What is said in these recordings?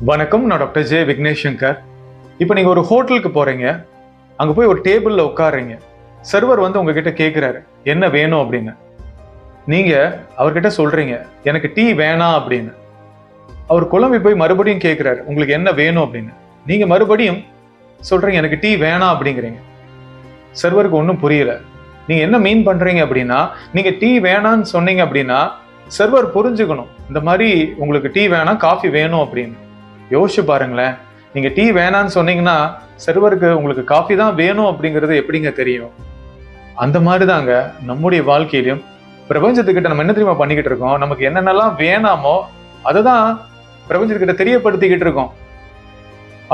வணக்கம். நான் doctor J Vignesh Shankar. இப்போ நீங்கள் ஒரு ஹோட்டலுக்கு போகிறீங்க. அங்கே போய் ஒரு டேபிளில் உட்காடுறீங்க. சர்வர் வந்து உங்ககிட்ட கேட்குறாரு என்ன வேணும் அப்படின்னு. நீங்கள் அவர்கிட்ட சொல்கிறீங்க எனக்கு டீ வேணாம் அப்படின்னு. அவர் குழம்பி போய் மறுபடியும் கேட்குறாரு உங்களுக்கு என்ன வேணும் அப்படின்னு. நீங்கள் மறுபடியும் சொல்கிறீங்க எனக்கு டீ வேணாம் அப்படிங்கிறீங்க. சர்வருக்கு ஒன்றும் புரியல. நீங்கள் என்ன மீன் பண்ணுறீங்க அப்படின்னா, நீங்கள் டீ வேணான்னு சொன்னீங்க அப்படின்னா சர்வர் புரிஞ்சுக்கணும் இந்த மாதிரி உங்களுக்கு டீ வேணாம் காஃபி வேணும் அப்படின்னு. யோசிச்சு பாருங்களேன். நீங்க டீ வேணான்னு சொன்னீங்கன்னா சர்வருக்கு உங்களுக்கு காஃபி தான் வேணும் அப்படிங்கிறது எப்படிங்க தெரியும்? அந்த மாதிரி தாங்க நம்முடைய வாழ்க்கையிலும் பிரபஞ்சத்துக்கிட்ட நம்ம என்ன தெரியுமா பண்ணிக்கிட்டு இருக்கோம், நமக்கு என்னென்னலாம் வேணாமோ அதை தான் பிரபஞ்சத்துக்கிட்ட தெரியப்படுத்திக்கிட்டு இருக்கோம்.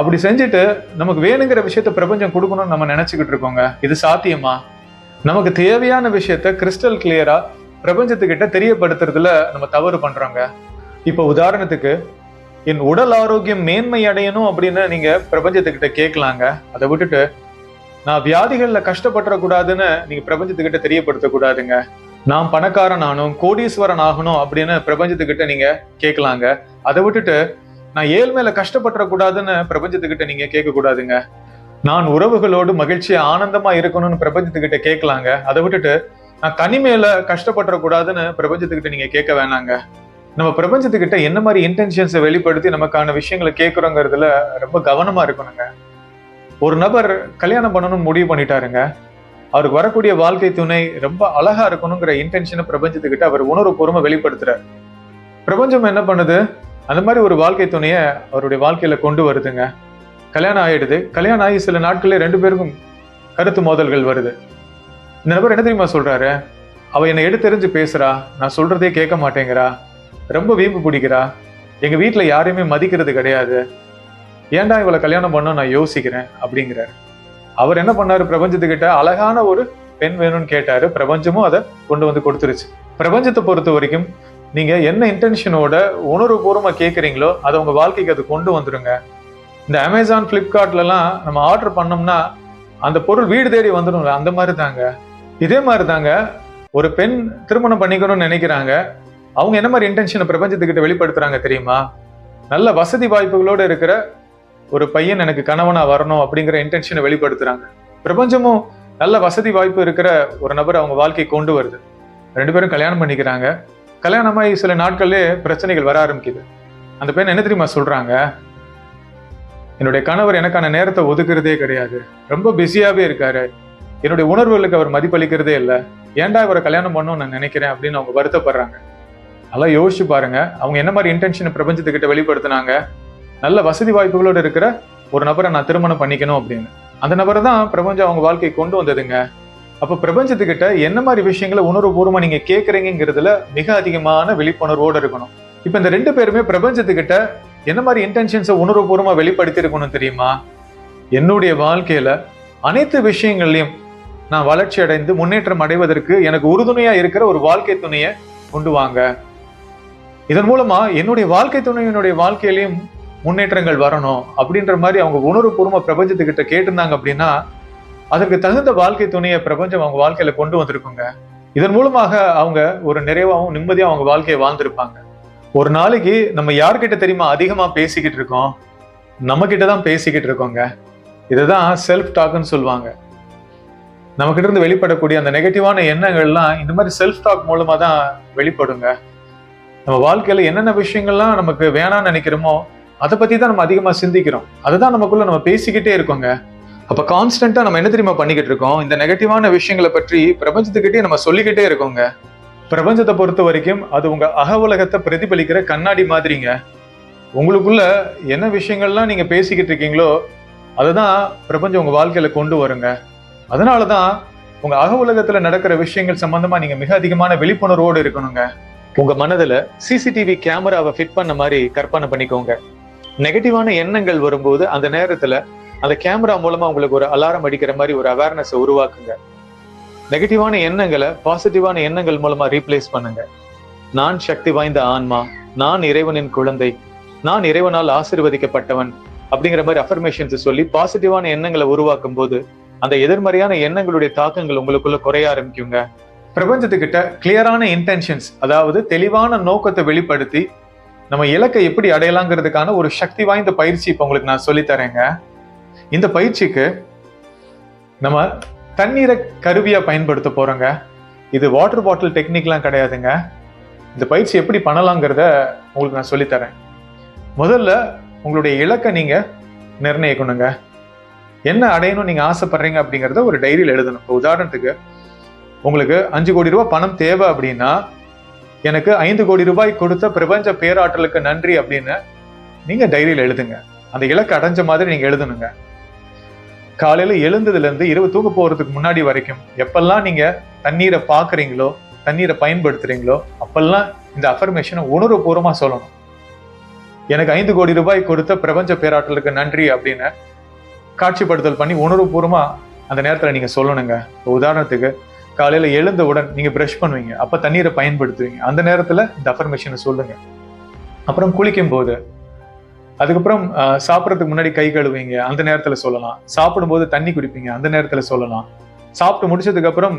அப்படி செஞ்சுட்டு நமக்கு வேணுங்கிற விஷயத்த பிரபஞ்சம் கொடுக்கணும்னு நம்ம நினைச்சுக்கிட்டு இருக்கோங்க. இது சாத்தியமா? நமக்கு தேவையான விஷயத்த கிறிஸ்டல் கிளியரா பிரபஞ்சத்துக்கிட்ட தெரியப்படுத்துறதுல நம்ம தவறு பண்றோங்க. இப்போ உதாரணத்துக்கு என் உடல் ஆரோக்கியம் மேன்மை அடையணும் அப்படின்னு நீங்க பிரபஞ்சத்துக்கிட்ட கேட்கலாங்க. அதை விட்டுட்டு நான் வியாதிகள்ல கஷ்டப்பட்டுறக்கூடாதுன்னு நீங்க பிரபஞ்சத்துக்கிட்ட தெரியப்படுத்தக்கூடாதுங்க. நான் பணக்காரன் ஆகணும் கோடீஸ்வரன் ஆகணும் அப்படின்னு பிரபஞ்சத்துக்கிட்ட நீங்க கேட்கலாங்க. அதை விட்டுட்டு நான் ஏழ்மையில கஷ்டப்பட்டுறக்கூடாதுன்னு பிரபஞ்சத்துக்கிட்ட நீங்க கேட்க கூடாதுங்க. நான் உறவுகளோடு மகிழ்ச்சியா ஆனந்தமா இருக்கணும்னு பிரபஞ்சத்துக்கிட்ட கேட்கலாங்க. அதை விட்டுட்டு நான் தனிமையில கஷ்டப்பட்டுறக்கூடாதுன்னு பிரபஞ்சத்துக்கிட்ட நீங்க கேட்க வேணாங்க. நம்ம பிரபஞ்சத்துக்கிட்ட என்ன மாதிரி இன்டென்ஷன்ஸை வெளிப்படுத்தி நமக்கான விஷயங்களை கேட்குறோங்கிறதுல ரொம்ப கவனமா இருக்கணுங்க. ஒரு நபர் கல்யாணம் பண்ணணும்னு முடிவு பண்ணிட்டாருங்க. அவருக்கு வரக்கூடிய வாழ்க்கை துணை ரொம்ப அழகா இருக்கணுங்கிற இன்டென்ஷனை பிரபஞ்சத்துக்கிட்ட அவர் உணர்வுபூர்வமா வெளிப்படுத்துறாரு. பிரபஞ்சம் என்ன பண்ணுது, அந்த மாதிரி ஒரு வாழ்க்கை துணையை அவருடைய வாழ்க்கையில கொண்டு வருதுங்க. கல்யாணம் ஆயிடுது. கல்யாணம் ஆகி சில நாட்களே ரெண்டு பேருக்கும் கருத்து மோதல்கள் வருது. இந்த நபர் என்ன தெரியுமா சொல்றாரு, அவ என்னை எடுத்தெறிஞ்சு பேசுறா, நான் சொல்றதே கேட்க மாட்டேங்கிறா, ரொம்ப வீம்பு பிடிக்கிறா, எங்க வீட்டுல யாரையுமே மதிக்கிறது கிடையாது, ஏன்டா இவளை கல்யாணம் பண்ண நான் யோசிக்கிறேன் அப்படிங்கிறாரு. அவர் என்ன பண்ணாரு, பிரபஞ்சத்துக்கிட்ட அழகான ஒரு பெண் வேணும்னு கேட்டாரு. பிரபஞ்சமும் அதை கொண்டு வந்து கொடுத்துருச்சு. பிரபஞ்சத்தை பொறுத்த வரைக்கும் நீங்க என்ன இன்டென்ஷனோட உணர்வுபூர்வமா கேட்குறீங்களோ அதை உங்க வாழ்க்கைக்கு அது கொண்டு வந்துருங்க. இந்த அமேசான் பிளிப்கார்ட்லாம் நம்ம ஆர்டர் பண்ணோம்னா அந்த பொருள் வீடு தேடி வந்துடும்ல, அந்த மாதிரி தாங்க. இதே மாதிரி தாங்க ஒரு பெண் திருமணம் பண்ணிக்கணும்னு நினைக்கிறாங்க. அவங்க என்ன மாதிரி இன்டென்ஷனை பிரபஞ்சத்துக்கிட்ட வெளிப்படுத்துறாங்க தெரியுமா? நல்ல வசதி வாய்ப்புகளோடு இருக்கிற ஒரு பையன் எனக்கு கணவனா வரணும் அப்படிங்கிற இன்டென்ஷனை வெளிப்படுத்துறாங்க. பிரபஞ்சமும் நல்ல வசதி வாய்ப்பு இருக்கிற ஒரு நபர் அவங்க வாழ்க்கையை கொண்டு வருது. ரெண்டு பேரும் கல்யாணம் பண்ணிக்கிறாங்க. கல்யாணமாகி சில நாட்கள்லே பிரச்சனைகள் வர ஆரம்பிக்குது. அந்த பெண் என்ன தெரியுமா சொல்றாங்க, என்னுடைய கணவர் எனக்கான நேரத்தை ஒதுக்குறதே கிடையாது, ரொம்ப பிஸியாவே இருக்காரு, என்னுடைய உணர்வுகளுக்கு அவர் மதிப்பளிக்கிறதே இல்லை, ஏன்டா இவரை கல்யாணம் பண்ணணும்னு நான் நினைக்கிறேன் அப்படின்னு அவங்க வருத்தப்படுறாங்க. நல்லா யோசிச்சு பாருங்க, அவங்க என்ன மாதிரி இன்டென்ஷனை பிரபஞ்சத்துக்கிட்ட வெளிப்படுத்தினாங்க. நல்ல வசதி வாய்ப்புகளோடு இருக்கிற ஒரு நபரை நான் திருமணம் பண்ணிக்கணும் அப்படின்னு. அந்த நபரை தான் பிரபஞ்சம் அவங்க வாழ்க்கையை கொண்டு வந்ததுங்க. அப்ப பிரபஞ்சத்துக்கிட்ட என்ன மாதிரி விஷயங்களை உணர்வுபூர்வமா நீங்க கேட்கறீங்கிறதுல மிக அதிகமான விழிப்புணர்வோடு இருக்கணும். இப்ப இந்த ரெண்டு பேருமே பிரபஞ்சத்துக்கிட்ட என்ன மாதிரி இன்டென்ஷன்ஸை உணர்வுபூர்வமா வெளிப்படுத்தி இருக்கணும் தெரியுமா? என்னுடைய வாழ்க்கையில அனைத்து விஷயங்கள்லயும் நான் வளர்ச்சி அடைந்து முன்னேற்றம் அடைவதற்கு எனக்கு உறுதுணையா இருக்கிற ஒரு வாழ்க்கை துணையை கொண்டு வாங்க. இதன் மூலமா என்னுடைய வாழ்க்கை துணையினுடைய வாழ்க்கையிலையும் முன்னேற்றங்கள் வரணும் அப்படின்ற மாதிரி அவங்க உணர்வுபூர்வமா பிரபஞ்சத்துக்கிட்ட கேட்டிருந்தாங்க அப்படின்னா அதற்கு தகுந்த வாழ்க்கை துணையை பிரபஞ்சம் அவங்க வாழ்க்கையில கொண்டு வந்திருக்குங்க. இதன் மூலமாக அவங்க ஒரு நிறைவாகவும் நிம்மதியா அவங்க வாழ்க்கையை வாழ்ந்திருப்பாங்க. ஒரு நாளைக்கு நம்ம யார்கிட்ட தெரியுமா அதிகமா பேசிக்கிட்டு இருக்கோம்? நம்ம கிட்டதான் பேசிக்கிட்டு இருக்கோங்க. இதுதான் செல்ஃப் டாக்னு சொல்லுவாங்க. நம்ம கிட்ட இருந்து வெளிப்படக்கூடிய அந்த நெகட்டிவான எண்ணங்கள்லாம் இந்த மாதிரி செல்ஃப் டாக் மூலமா தான் வெளிப்படுங்க. நம்ம வாழ்க்கையில என்னென்ன விஷயங்கள்லாம் நமக்கு வேணாம்னு நினைக்கிறோமோ அதை பத்தி தான் நம்ம அதிகமா சிந்திக்கிறோம். அதுதான் நமக்குள்ள நம்ம பேசிக்கிட்டே இருக்கோங்க. அப்ப கான்ஸ்டன்டா நம்ம என்ன தெரியுமா பண்ணிக்கிட்டு இருக்கோம், இந்த நெகட்டிவான விஷயங்களை பற்றி பிரபஞ்சத்துக்கிட்டே நம்ம சொல்லிக்கிட்டே இருக்கோங்க. பிரபஞ்சத்தை பொறுத்த வரைக்கும் அது உங்க அக உலகத்தை பிரதிபலிக்கிற கண்ணாடி மாதிரிங்க. உங்களுக்குள்ள என்ன விஷயங்கள்லாம் நீங்க பேசிக்கிட்டு இருக்கீங்களோ அதுதான் பிரபஞ்சம் உங்க வாழ்க்கையில கொண்டு வருங்க. அதனாலதான் உங்க அக உலகத்துல நடக்கிற விஷயங்கள் சம்பந்தமா நீங்க மிக அதிகமான விழிப்புணர்வோடு இருக்கணுங்க. உங்க மனதுல சிசிடிவி கேமராவை ஃபிட் பண்ண மாதிரி கற்பனை பண்ணிக்கோங்க. நெகட்டிவான எண்ணங்கள் வரும்போது அந்த நேரத்துல அந்த கேமரா மூலமா உங்களுக்கு ஒரு அலாரம் அடிக்கிற மாதிரி ஒரு அவேர்னஸ் உருவாக்குங்க. நெகட்டிவான எண்ணங்களை பாசிட்டிவான எண்ணங்கள் மூலமா ரீப்ளேஸ் பண்ணுங்க. நான் சக்தி வாய்ந்த ஆன்மா, நான் இறைவனின் குழந்தை, நான் இறைவனால் ஆசீர்வதிக்கப்பட்டவன் அப்படிங்கிற மாதிரி அஃபர்மேஷன்ஸ் சொல்லி பாசிட்டிவான எண்ணங்களை உருவாக்கும் போது அந்த எதிர்மறையான எண்ணங்களுடைய தாக்கங்கள் உங்களுக்குள்ள குறைய ஆரம்பிக்குங்க. பிரபஞ்சத்துக்கிட்ட கிளியரான இன்டென்ஷன்ஸ், அதாவது தெளிவான நோக்கத்தை வெளிப்படுத்தி நம்ம இலக்கை எப்படி அடையலாங்கிறதுக்கான ஒரு சக்தி வாய்ந்த பயிற்சி இப்ப உங்களுக்கு நான் சொல்லித்தரேங்க. இந்த பயிற்சிக்கு நம்ம தண்ணீரை கருவியா பயன்படுத்த போறோங்க. இது வாட்டர் பாட்டில் டெக்னிக்லாம் கிடையாதுங்க. இந்த பயிற்சி எப்படி பண்ணலாங்கிறத உங்களுக்கு நான் சொல்லித்தரேன். முதல்ல உங்களுடைய இலக்கை நீங்க நிர்ணயிக்கணுங்க. என்ன அடையணும் நீங்க ஆசைப்படுறீங்க அப்படிங்கிறத ஒரு டைரியில் எழுதணும். இப்போ உதாரணத்துக்கு உங்களுக்கு 5 கோடி ரூபாய் பணம் தேவை அப்படின்னா, எனக்கு 5 கோடி ரூபாய் கொடுத்த பிரபஞ்ச பேராற்றலுக்கு நன்றி அப்படின்னு நீங்க டைரியில் எழுதுங்க. அந்த இலக்கு அடைஞ்ச மாதிரி நீங்க எழுதணுங்க. காலையில எழுந்ததுல இருந்து இரவு தூங்க போறதுக்கு முன்னாடி வரைக்கும் எப்பெல்லாம் நீங்க தண்ணீரை பாக்குறீங்களோ, தண்ணீரை பயன்படுத்துறீங்களோ, அப்பெல்லாம் இந்த அஃபர்மேஷனை உணர்வுபூர்வமா சொல்லணும். எனக்கு 5 கோடி ரூபாய் கொடுத்த பிரபஞ்ச பேராற்றலுக்கு நன்றி அப்படின்னு காட்சிப்படுத்தல் பண்ணி உணர்வுபூர்வமா அந்த நேரத்துல நீங்க சொல்லணுங்க. உதாரணத்துக்கு காலையில எழுந்தவுடன் நீங்க பிரஷ் பண்ணுவீங்க, அப்ப தண்ணீரை பயன்படுத்துவீங்க, அந்த நேரத்துல இந்த அஃபர்மேஷனை சொல்லுங்க. அப்புறம் குளிக்கும் போது, அதுக்கப்புறம் சாப்பிட்றதுக்கு முன்னாடி கை கழுவீங்க, அந்த நேரத்துல சொல்லலாம். சாப்பிடும்போது தண்ணி குடிப்பீங்க, அந்த நேரத்துல சொல்லலாம். சாப்பிட்டு முடிச்சதுக்கு அப்புறம்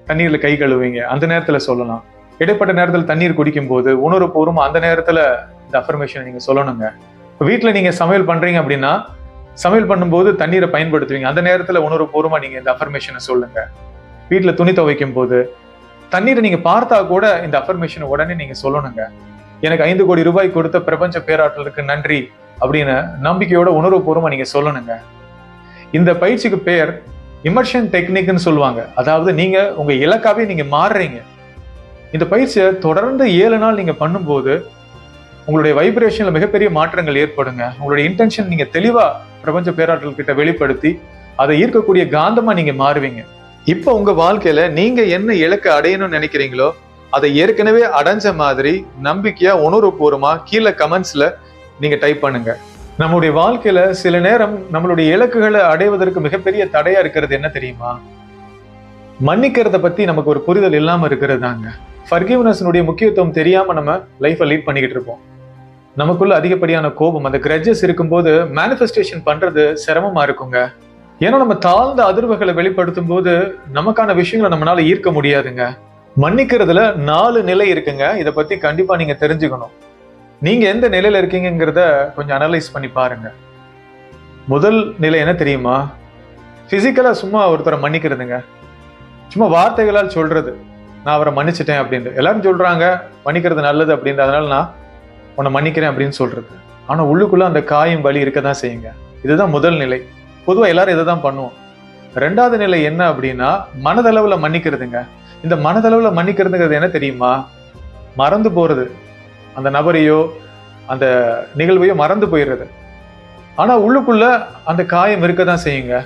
தண்ணீர்ல கை கழுவீங்க, அந்த நேரத்துல சொல்லலாம். இடைப்பட்ட நேரத்துல தண்ணீர் குடிக்கும் போது உணர்வுபூர்வமா அந்த நேரத்துல இந்த அஃபர்மேஷனை நீங்க சொல்லணுங்க. வீட்டுல நீங்க சமையல் பண்றீங்க அப்படின்னா, சமையல் பண்ணும்போது தண்ணீரை பயன்படுத்துவீங்க, அந்த நேரத்துல உணர்வுபூர்வமா நீங்க இந்த அஃபர்மேஷனை சொல்லுங்க. வீட்டுல துணி துவைக்கும் போது தண்ணீரை நீங்க பார்த்தா கூட இந்த அஃபர்மேஷனை உடனே நீங்க சொல்லணுங்க. எனக்கு 5 கோடி ரூபாய் கொடுத்த பிரபஞ்ச பேராற்றலுக்கு நன்றி அப்படின்னு நம்பிக்கையோட உணர்வுபூர்வமா நீங்க சொல்லணுங்க. இந்த பயிற்சிக்கு பேர் இமர்ஷன் டெக்னிக்னு சொல்லுவாங்க. அதாவது நீங்க உங்க இலக்காவே நீங்க மாறுறீங்க. இந்த பயிற்சியை தொடர்ந்து 7 நாள் நீங்க பண்ணும்போது உங்களுடைய வைப்ரேஷன்ல மிகப்பெரிய மாற்றங்கள் ஏற்படுங்க. உங்களுடைய இன்டென்ஷன் நீங்க தெளிவா பிரபஞ்ச பேராற்றல் கிட்ட வெளிப்படுத்தி அதை ஈர்க்கக்கூடிய காந்தமா நீங்க மாறுவீங்க. இப்ப உங்க வாழ்க்கையில நீங்க என்ன இலக்கை அடையணும்னு நினைக்கிறீங்களோ அதை ஏற்கனவே அடைஞ்ச மாதிரி நம்பிக்கையா உணர்வுபூர்வமா கீழே கமெண்ட்ஸ்ல நீங்க டைப் பண்ணுங்க. நம்மளுடைய வாழ்க்கையில சில நேரம் நம்மளுடைய இலக்குகளை அடைவதற்கு மிகப்பெரிய தடையா இருக்கிறது என்ன தெரியுமா? மன்னிக்கிறத பத்தி நமக்கு ஒரு புரிதல் இல்லாம இருக்கிறது தாங்க. ஃபர்கிவ்னஸ்னுடைய முக்கியத்துவம் தெரியாம நம்ம லைஃபை லீட் பண்ணிக்கிட்டு இருப்போம். நமக்குள்ள அதிகப்படியான கோபம், அந்த கிரட்ஜஸ் இருக்கும்போது மேனிஃபெஸ்டேஷன் பண்றது சிரமமா இருக்குங்க. ஏன்னா நம்ம தாழ்ந்த அதிர்வுகளை வெளிப்படுத்தும் போது நமக்கான விஷயங்களை நம்மளால ஈர்க்க முடியாதுங்க. மன்னிக்கிறதுல 4 நிலை இருக்குங்க. இதை பத்தி கண்டிப்பா நீங்க தெரிஞ்சுக்கணும். நீங்க எந்த நிலையில இருக்கீங்கிறத கொஞ்சம் அனலைஸ் பண்ணி பாருங்க. முதல் நிலை என்ன தெரியுமா? பிசிக்கலா சும்மா ஒருத்தரை மன்னிக்கிறதுங்க. சும்மா வார்த்தைகளால் சொல்றது, நான் அவரை மன்னிச்சிட்டேன் அப்படின்னு. எல்லாரும் சொல்றாங்க மன்னிக்கிறது நல்லது அப்படின்னு, அதனால நான் உன்னை மன்னிக்கிறேன் அப்படின்னு சொல்றது. ஆனா உள்ளுக்குள்ள அந்த காயம் வலி இருக்கதான் செய்யுங்க. இதுதான் முதல் நிலை. பொதுவா எல்லாரும் இதை தான் பண்ணுவோம். 2வது நிலை என்ன அப்படின்னா மனதளவுல மன்னிக்கிறதுங்க. இந்த மனதளவுல மன்னிக்கிறதுங்கிறது என்ன தெரியுமா? மறந்து போறது, அந்த நபரையோ அந்த நிகழ்வையோ மறந்து போயிடுறது. ஆனா உள்ளுக்குள்ள அந்த காயம் இருக்கதான் செய்யுங்க.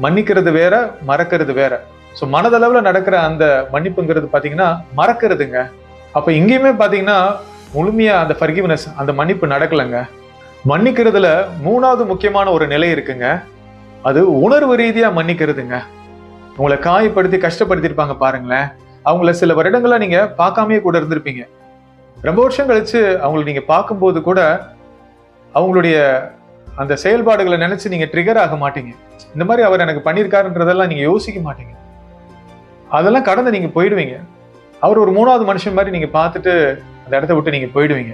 மன்னிக்கிறது வேற, மறக்கிறது வேற. ஸோ மனதளவுல நடக்கிற அந்த மன்னிப்புங்கிறது பாத்தீங்கன்னா மறக்கிறதுங்க. அப்ப இங்கேயுமே பாத்தீங்கன்னா முழுமையா அந்த ஃபர்கிவ்னஸ், அந்த மன்னிப்பு நடக்கலைங்க. மன்னிக்கிறதுல 3வது முக்கியமான ஒரு நிலை இருக்குங்க. அது உணர்வு ரீதியா மன்னிக்கிறதுங்க. உங்களை காயப்படுத்தி கஷ்டப்படுத்திருப்பாங்க பாருங்களேன், அவங்கள சில வருடங்களா நீங்க பார்க்காமயே கூட இருந்திருப்பீங்க. ரொம்ப வருஷம் கழிச்சு அவங்களை நீங்க பார்க்கும்போது கூட அவங்களுடைய அந்த செயல்பாடுகளை நினைச்சு நீங்க ட்ரிகர் ஆக மாட்டீங்க. இந்த மாதிரி அவர் எனக்கு பண்ணியிருக்காருன்றதெல்லாம் நீங்க யோசிக்க மாட்டீங்க. அதெல்லாம் கடந்து நீங்க போயிடுவீங்க. அவர் ஒரு 3வது மனுஷன் மாதிரி நீங்க பார்த்துட்டு அந்த இடத்த விட்டு நீங்க போயிடுவீங்க.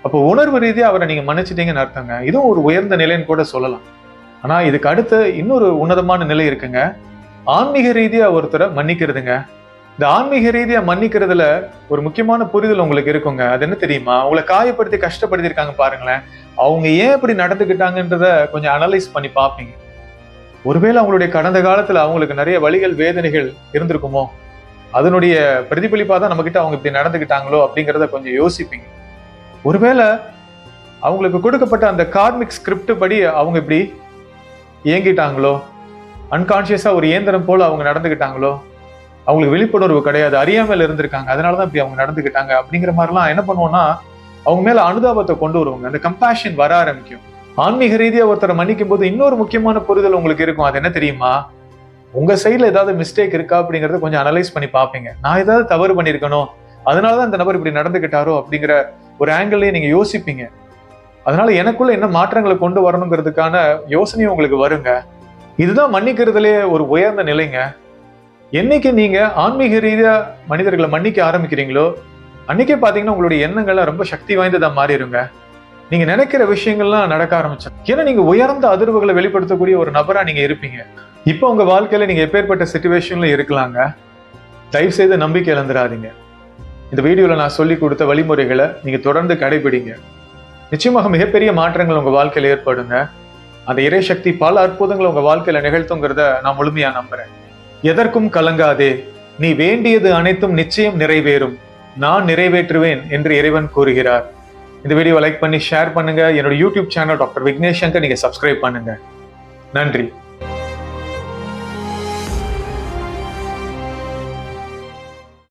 அப்போ உணர்வு ரீதியா அவரை நீங்க மன்னிச்சிட்டீங்கன்னு அர்த்தங்க. இதுவும் ஒரு உயர்ந்த நிலைன்னு கூட சொல்லலாம். ஆனா இதுக்கு அடுத்து இன்னொரு உன்னதமான நிலை இருக்குங்க. ஆன்மீக ரீதியா ஒருத்தரை மன்னிக்கிறதுங்க. இந்த ஆன்மீக ரீதியா மன்னிக்கிறதுல ஒரு முக்கியமான புரிதல் உங்களுக்கு இருக்குங்க. அது என்ன தெரியுமா? உங்களை காயப்படுத்தி கஷ்டப்படுத்தி இருக்காங்க பாருங்களேன், அவங்க ஏன் இப்படி நடந்துக்கிட்டாங்கன்றத கொஞ்சம் அனலைஸ் பண்ணி பார்ப்பீங்க. ஒருவேளை அவங்களுடைய கடந்த காலத்துல அவங்களுக்கு நிறைய வலிகள், வேதனைகள் இருந்திருக்குமோ, அதனுடைய பிரதிபலிப்பா தான் நம்ம கிட்ட அவங்க இப்படி நடந்துக்கிட்டாங்களோ அப்படிங்கிறத கொஞ்சம் யோசிப்பீங்க. ஒருவேளை அவங்களுக்கு கொடுக்கப்பட்ட அந்த கார்மிக் ஸ்கிரிப்ட் படி அவங்க இப்படி இயங்கிட்டாங்களோ, அன்கான்சியஸா ஒரு இயந்திரம் போல அவங்க நடந்துக்கிட்டாங்களோ, அவங்களுக்கு விழிப்புணர்வு கிடையாது, அறியாமல் இருந்திருக்காங்க, அதனாலதான் இப்படி அவங்க நடந்துக்கிட்டாங்க அப்படிங்கிற மாதிரிலாம் என்ன பண்ணுவோம்னா அவங்க மேல அனுதாபத்தை கொண்டு வருவாங்க. அந்த கம்பேஷன் வர ஆரம்பிக்கும். ஆன்மீக ரீதியா ஒருத்தரை மன்னிக்கும் போது இன்னொரு முக்கியமான புரிதல் உங்களுக்கு இருக்கும். அது என்ன தெரியுமா? உங்க சைட்ல ஏதாவது மிஸ்டேக் இருக்கா அப்படிங்கறத கொஞ்சம் அனலைஸ் பண்ணி பார்ப்பீங்க. நான் ஏதாவது தவறு பண்ணிருக்கணும், அதனாலதான் இந்த நபர் இப்படி நடந்துக்கிட்டாரோ அப்படிங்கிற ஒரு ஆங்கிள்லயே நீங்க யோசிப்பீங்க. அதனால எனக்குள்ள என்ன மாற்றங்களை கொண்டு வரணுங்கிறதுக்கான யோசனையும் உங்களுக்கு வருங்க. இதுதான் மன்னிக்கிறதுலே ஒரு உயர்ந்த நிலைங்க. என்னைக்கு நீங்க ஆன்மீக ரீதியா மனிதர்களை மன்னிக்க ஆரம்பிக்கிறீங்களோ, அன்னைக்கே பாத்தீங்கன்னா உங்களுடைய எண்ணங்கள்லாம் ரொம்ப சக்தி வாய்ந்ததா மாறிடுங்க. நீங்க நினைக்கிற விஷயங்கள்லாம் நடக்க ஆரம்பிச்சு. ஏன்னா நீங்க உயர்ந்த அதிர்வுகளை வெளிப்படுத்தக்கூடிய ஒரு நபரா நீங்க இருப்பீங்க. இப்போ உங்க வாழ்க்கையில நீங்க எப்பேற்பட்ட சிச்சுவேஷன்ல இருக்கலாங்க. தயவு செய்து நம்பிக்கை இழந்துடாதீங்க. இந்த வீடியோல நான் சொல்லி கொடுத்த வழிமுறைகளை நீங்க தொடர்ந்து கடைபிடிங்க. நிச்சயமாக மிகப்பெரிய மாற்றங்கள் உங்க வாழ்க்கையில ஏற்படுங்க. அந்த இறைசக்தி பல அற்புதங்களை உங்க வாழ்க்கையில நிகழ்த்துங்கிறத நான் முழுமையா நம்புறேன். எதற்கும் கலங்காதே, நீ வேண்டியது அனைத்தும் நிச்சயம் நிறைவேறும், நான் நிறைவேற்றுவேன் என்று இறைவன் கூறுகிறார். இந்த வீடியோ லைக் பண்ணி ஷேர் பண்ணுங்க. என்னோட YouTube channel doctor Vignesh Shankar நீங்க சப்ஸ்கிரைப் பண்ணுங்க. நன்றி.